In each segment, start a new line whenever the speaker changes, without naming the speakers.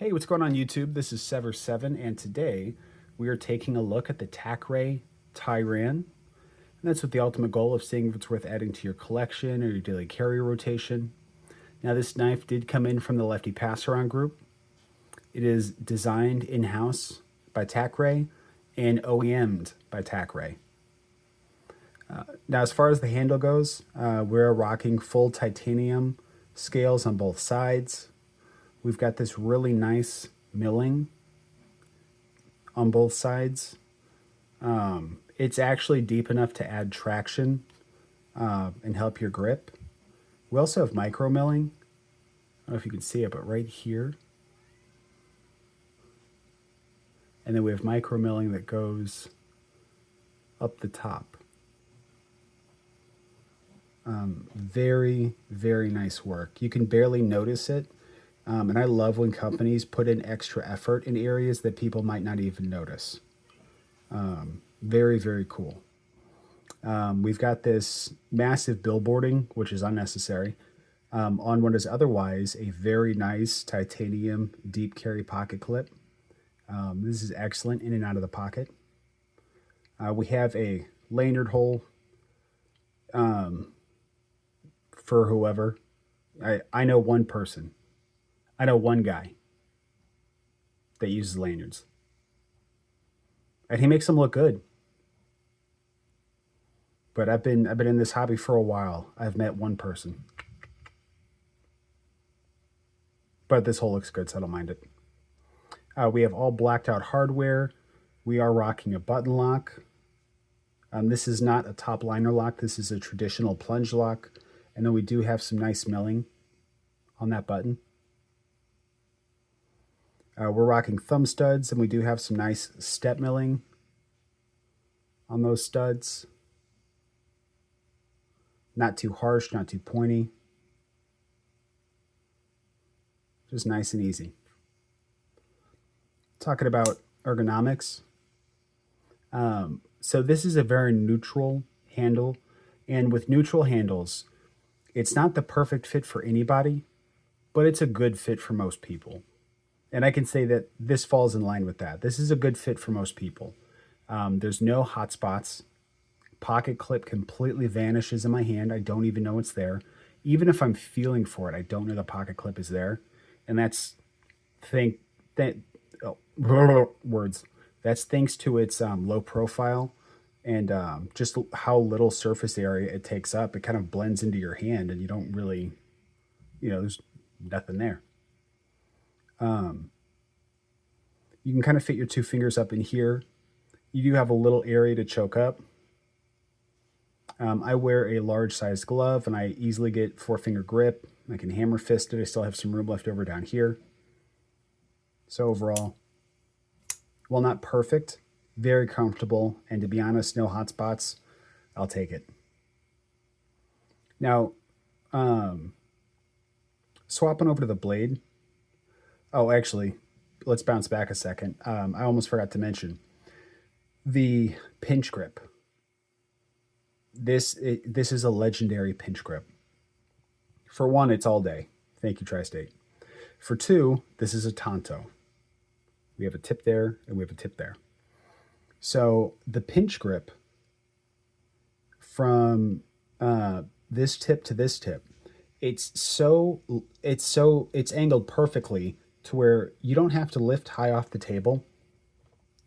Hey, what's going on YouTube? This is Sever7, and today we are taking a look at the Tacray Tiran. And that's with the ultimate goal of seeing if it's worth adding to your collection or your daily carry rotation. Now, this knife did come in from the Lefty Pass-Around group. It is designed in-house by Tacray and OEM'd by Tacray. Now, as far as the handle goes, we're rocking full titanium scales on both sides. We've got this really nice milling on both sides. It's actually deep enough to add traction and help your grip. We also have micro milling. I don't know if you can see it, but right here. And then we have micro milling that goes up the top. Very, very nice work. You can barely notice it. And I love when companies put in extra effort in areas that people might not even notice. Very, very cool. We've got this massive billboarding, which is unnecessary, on what is otherwise a very nice titanium deep carry pocket clip. This is excellent in and out of the pocket. We have a lanyard hole for whoever. I know one person. I know one guy that uses lanyards. And he makes them look good. But I've been in this hobby for a while. I've met one person. But this hole looks good, so I don't mind it. We have all blacked out hardware. We are rocking a button lock. This is not a top liner lock. This is a traditional plunge lock. And then we do have some nice milling on that button. We're rocking thumb studs, and we do have some nice step milling on those studs. Not too harsh, not too pointy. Just nice and easy. Talking about ergonomics. So this is a very neutral handle, and with neutral handles, it's not the perfect fit for anybody, but it's a good fit for most people. And I can say that this falls in line with that. This is a good fit for most people. There's no hot spots. Pocket clip completely vanishes in my hand. I don't even know it's there. Even if I'm feeling for it, I don't know the pocket clip is there. And that's That's thanks to its low profile and just how little surface area it takes up. It kind of blends into your hand, and you don't really, there's nothing there. You can kind of fit your two fingers up in here. You do have a little area to choke up. I wear a large size glove, and I easily get 4-finger grip. I can hammer fist it. I still have some room left over down here. So overall, while not perfect, very comfortable, and to be honest, no hot spots. I'll take it. Now, swapping over to the blade. Oh, actually, let's bounce back a second. I almost forgot to mention the pinch grip. This is a legendary pinch grip. For one, it's all day. Thank you, Tri-State. For two, this is a Tonto. We have a tip there, and we have a tip there. So the pinch grip from this tip to this tip, it's angled perfectly to where you don't have to lift high off the table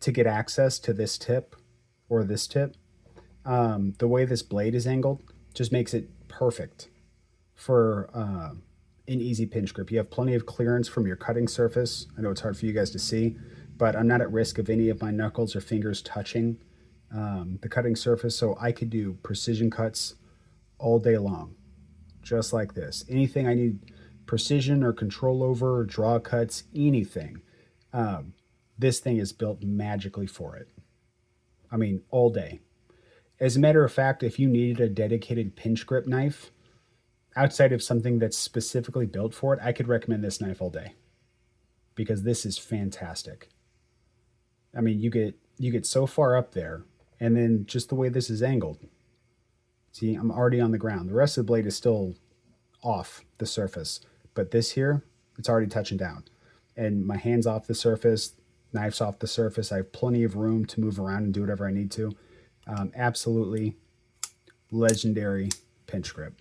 to get access to this tip or this tip. The way this blade is angled just makes it perfect for an easy pinch grip. You have plenty of clearance from your cutting surface. I know it's hard for you guys to see, but I'm not at risk of any of my knuckles or fingers touching the cutting surface, so I could do precision cuts all day long, just like this. Anything I need precision or control over, or draw cuts, anything. This thing is built magically for it. I mean, all day. As a matter of fact, if you needed a dedicated pinch grip knife, outside of something that's specifically built for it, I could recommend this knife all day, because this is fantastic. I mean, you get so far up there, and then just the way this is angled. See, I'm already on the ground. The rest of the blade is still off the surface, but this here, it's already touching down. and my hand's off the surface, knife's off the surface. I have plenty of room to move around and do whatever I need to. Absolutely legendary pinch grip.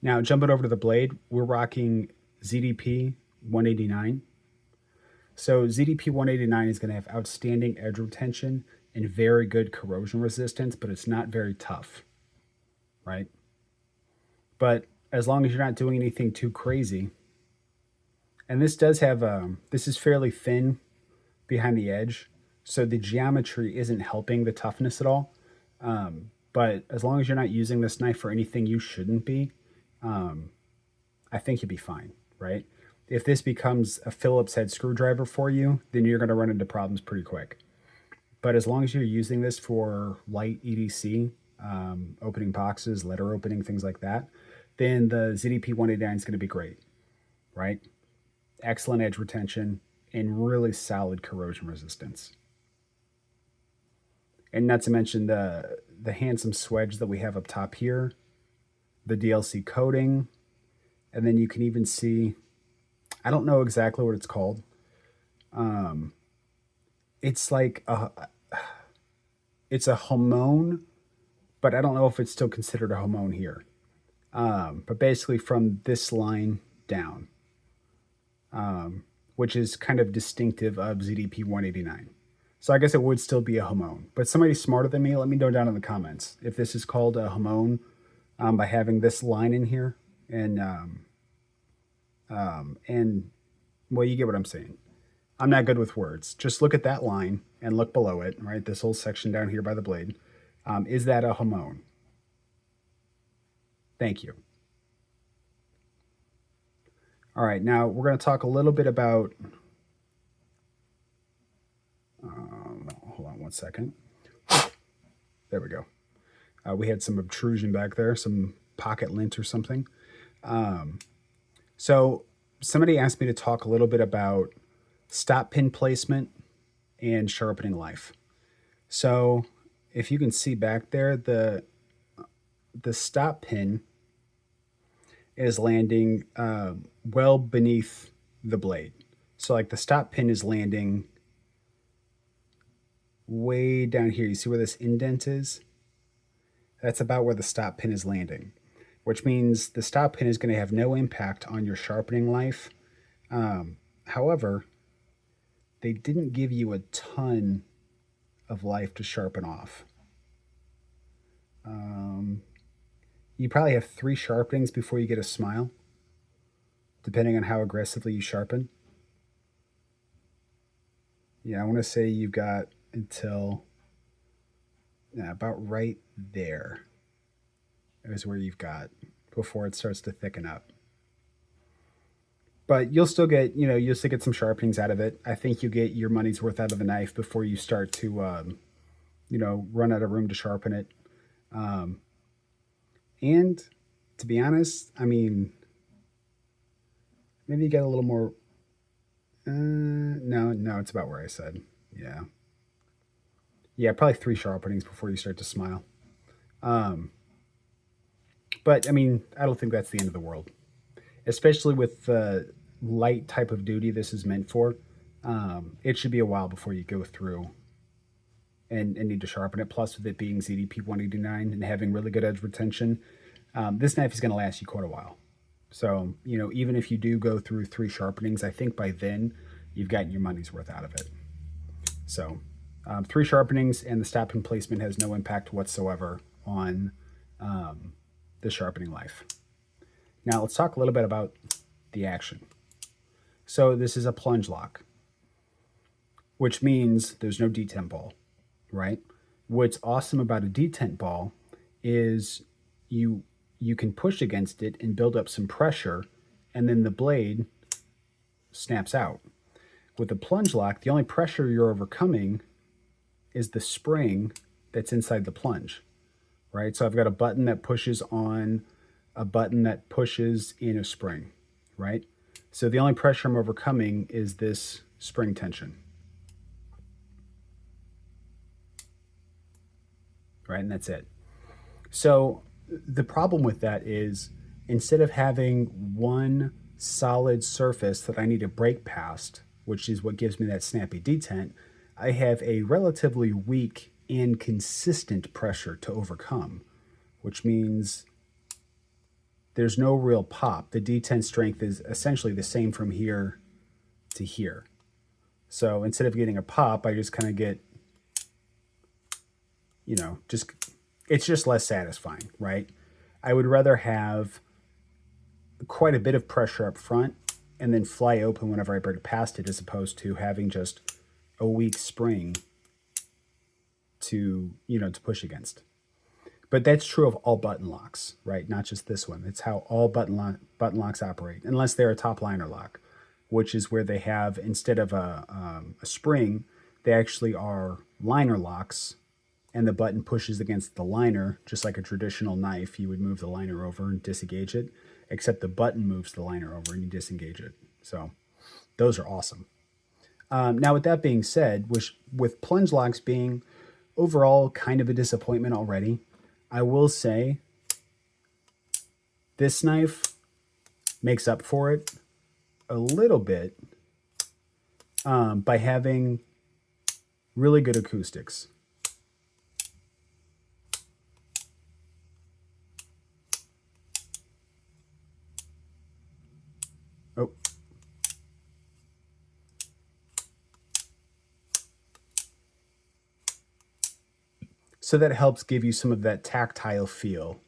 Now, jumping over to the blade, we're rocking ZDP 189. So ZDP 189 is going to have outstanding edge retention and very good corrosion resistance, but it's not very tough, right? But as long as you're not doing anything too crazy, and this does have, this is fairly thin behind the edge, so the geometry isn't helping the toughness at all. But as long as you're not using this knife for anything you shouldn't be, I think you'll be fine, right? If this becomes a Phillips head screwdriver for you, then you're going to run into problems pretty quick. But as long as you're using this for light EDC, opening boxes, letter opening, things like that, then the ZDP 189 is going to be great, right? Excellent edge retention and really solid corrosion resistance. And not to mention the handsome swedge that we have up top here, the DLC coating, and then you can even see, I don't know exactly what it's called. It's like it's a hamon, but I don't know if it's still considered a hamon here. But basically from this line down, which is kind of distinctive of ZDP 189. So I guess it would still be a hamon. But somebody smarter than me, let me know down in the comments if this is called a hamon by having this line in here. And well, you get what I'm saying. I'm not good with words. Just look at that line and look below it, right? This whole section down here by the blade. Is that a hamon? Thank you. All right, now we're going to talk a little bit about, hold on one second. There we go. We had some obtrusion back there, some pocket lint or something. So somebody asked me to talk a little bit about stop pin placement and sharpening life. So if you can see back there, the stop pin is landing well beneath the blade. So like the stop pin is landing way down here. You see where this indent is? That's about where the stop pin is landing, which means the stop pin is going to have no impact on your sharpening life. However, they didn't give you a ton of life to sharpen off. You probably have 3 sharpenings before you get a smile, depending on how aggressively you sharpen. Yeah, I want to say you've got until about right there is where you've got before it starts to thicken up. But you'll still get, you'll still get some sharpenings out of it. I think you get your money's worth out of the knife before you start to, run out of room to sharpen it. And to be honest, I mean, maybe you get a little more. No, it's about where I said. Yeah. Yeah, probably 3 sharpenings before you start to smile. But I mean, I don't think that's the end of the world, especially with the light type of duty this is meant for. It should be a while before you go through and need to sharpen it. Plus, with it being ZDP 189 and having really good edge retention, this knife is going to last you quite a while. So, even if you do go through 3 sharpenings, I think by then you've gotten your money's worth out of it. So, 3 sharpenings and the stop pin placement has no impact whatsoever on the sharpening life. Now, let's talk a little bit about the action. So, this is a plunge lock, which means there's no detent ball, right? What's awesome about a detent ball is you can push against it and build up some pressure, and then the blade snaps out. With a plunge lock, the only pressure you're overcoming is the spring that's inside the plunge, right? So I've got a button that pushes on a button that pushes in a spring, right? So the only pressure I'm overcoming is this spring tension, right? And that's it. So the problem with that is instead of having one solid surface that I need to break past, which is what gives me that snappy detent, I have a relatively weak and consistent pressure to overcome, which means there's no real pop. The detent strength is essentially the same from here to here. So instead of getting a pop, I just kind of get, it's just less satisfying, right? I would rather have quite a bit of pressure up front and then fly open whenever I break past it, as opposed to having just a weak spring to push against. But that's true of all button locks, right? Not just this one. It's how all button locks operate, unless they're a top liner lock, which is where they have, instead of a spring, they actually are liner locks, and the button pushes against the liner, just like a traditional knife. You would move the liner over and disengage it, except the button moves the liner over and you disengage it. So those are awesome. Now, with that being said, with plunge locks being overall kind of a disappointment already, I will say this knife makes up for it a little bit by having really good acoustics. Oh. So that helps give you some of that tactile feel.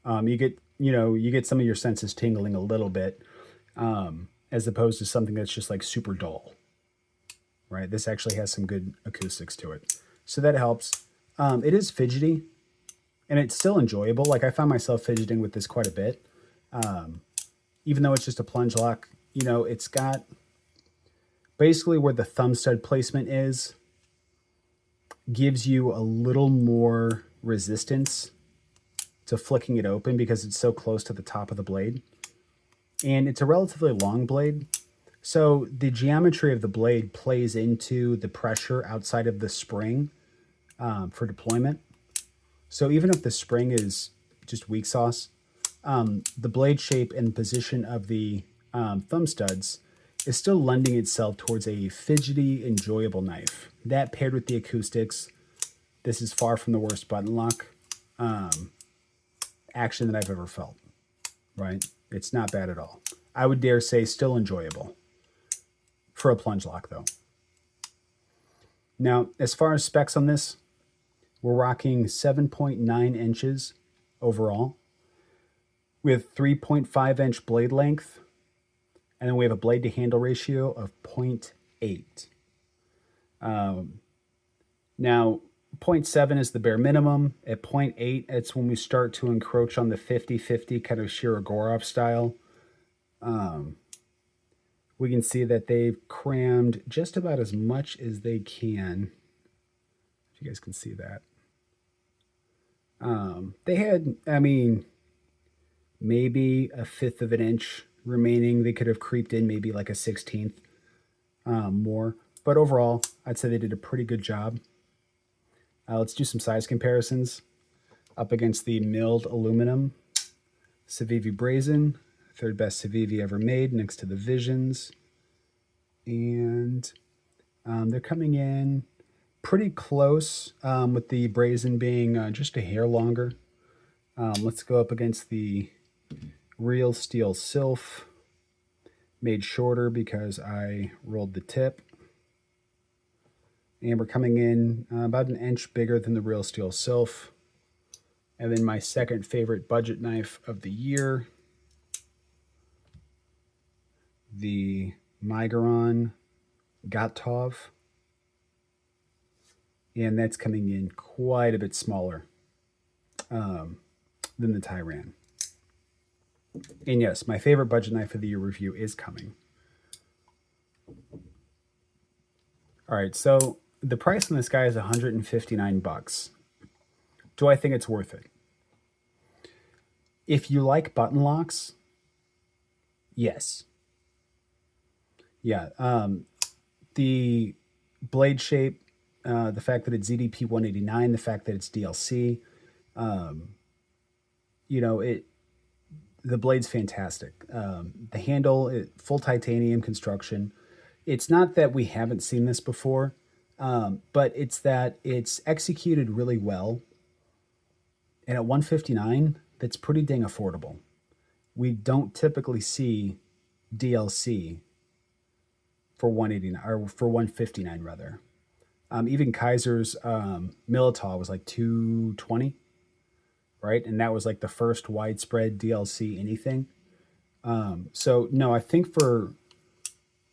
You get some of your senses tingling a little bit, as opposed to something that's just like super dull, right? This actually has some good acoustics to it. So that helps. It is fidgety, and it's still enjoyable. Like, I found myself fidgeting with this quite a bit. Even though it's just a plunge lock, it's got basically where the thumb stud placement is, gives you a little more resistance to flicking it open because it's so close to the top of the blade. And it's a relatively long blade, so the geometry of the blade plays into the pressure outside of the spring for deployment. So even if the spring is just weak sauce, the blade shape and position of the thumb studs is still lending itself towards a fidgety, enjoyable knife. That paired with the acoustics, this is far from the worst button lock action that I've ever felt, right? It's not bad at all. I would dare say still enjoyable for a plunge lock, though. Now, as far as specs on this, we're rocking 7.9 inches overall with 3.5 inch blade length, and then we have a blade to handle ratio of 0.8. Now, 0.7 is the bare minimum. At 0.8, it's when we start to encroach on the 50-50 kind of Shirogorov style. We can see that they've crammed just about as much as they can. If you guys can see that. They had, maybe a 1/5 of an inch remaining. They could have creeped in maybe like a 1/16 more. But overall, I'd say they did a pretty good job. Let's do some size comparisons. Up against the milled aluminum Civivi Brazen, third best Civivi ever made, next to the Visions. And they're coming in pretty close, with the Brazen being just a hair longer. Let's go up against the Real Steel Sylph, made shorter because I rolled the tip. And we're coming in about an inch bigger than the Real Steel Sylph. And then my second favorite budget knife of the year, the Migaron Gotov. And that's coming in quite a bit smaller than the Tiran. And yes, my favorite budget knife of the year review is coming. All right, so the price on this guy is $159. Do I think it's worth it? If you like button locks, yes. Yeah, the blade shape, the fact that it's ZDP 189, the fact that it's DLC, The blade's fantastic. The handle, full titanium construction. It's not that we haven't seen this before, but it's that it's executed really well. And at 159, that's pretty dang affordable. We don't typically see DLC for 189 or for 159 rather. Even Kaiser's Militaw was like 220, right? And that was like the first widespread DLC anything. So no, I think for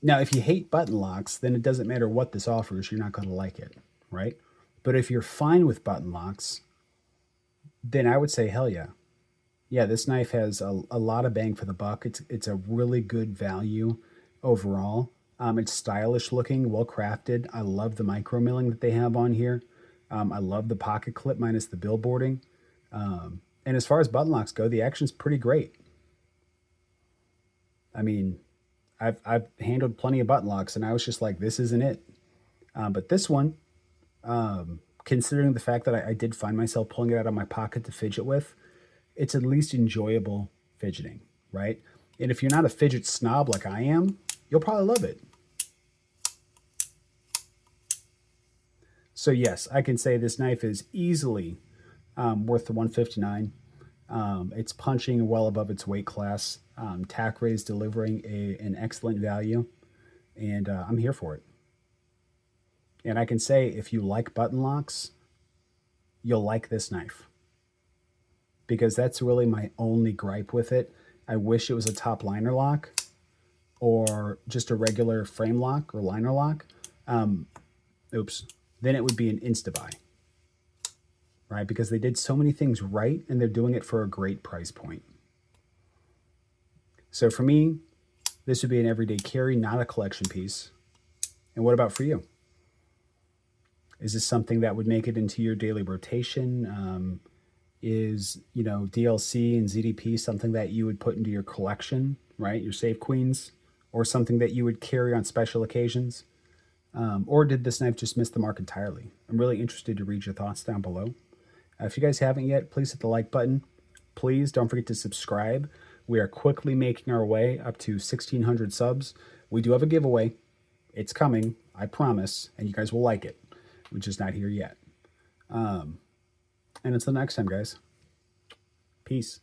now, if you hate button locks, then it doesn't matter what this offers, you're not going to like it, right? But if you're fine with button locks, then I would say hell yeah. Yeah, this knife has a lot of bang for the buck. It's a really good value overall. It's stylish looking, well crafted. I love the micro milling that they have on here. I love the pocket clip minus the billboarding. And as far as button locks go, the action's pretty great. I mean, I've handled plenty of button locks, and I was just like, this isn't it. But this one, considering the fact that I did find myself pulling it out of my pocket to fidget with, it's at least enjoyable fidgeting, right? And if you're not a fidget snob like I am, you'll probably love it. So yes, I can say this knife is easily worth the 159. It's punching well above its weight class. Tacray is delivering an excellent value, and I'm here for it. And I can say if you like button locks, you'll like this knife, because that's really my only gripe with it. I wish it was a top liner lock or just a regular frame lock or liner lock. Then it would be an insta-buy, right? Because they did so many things right, and they're doing it for a great price point. So for me, this would be an everyday carry, not a collection piece. And what about for you? Is this something that would make it into your daily rotation? Is, DLC and ZDP something that you would put into your collection, right? Your Save Queens, or something that you would carry on special occasions? Or did this knife just miss the mark entirely? I'm really interested to read your thoughts down below. If you guys haven't yet, please hit the like button. Please don't forget to subscribe. We are quickly making our way up to 1,600 subs. We do have a giveaway. It's coming, I promise, and you guys will like it. We're just not here yet. And until next time, guys. Peace.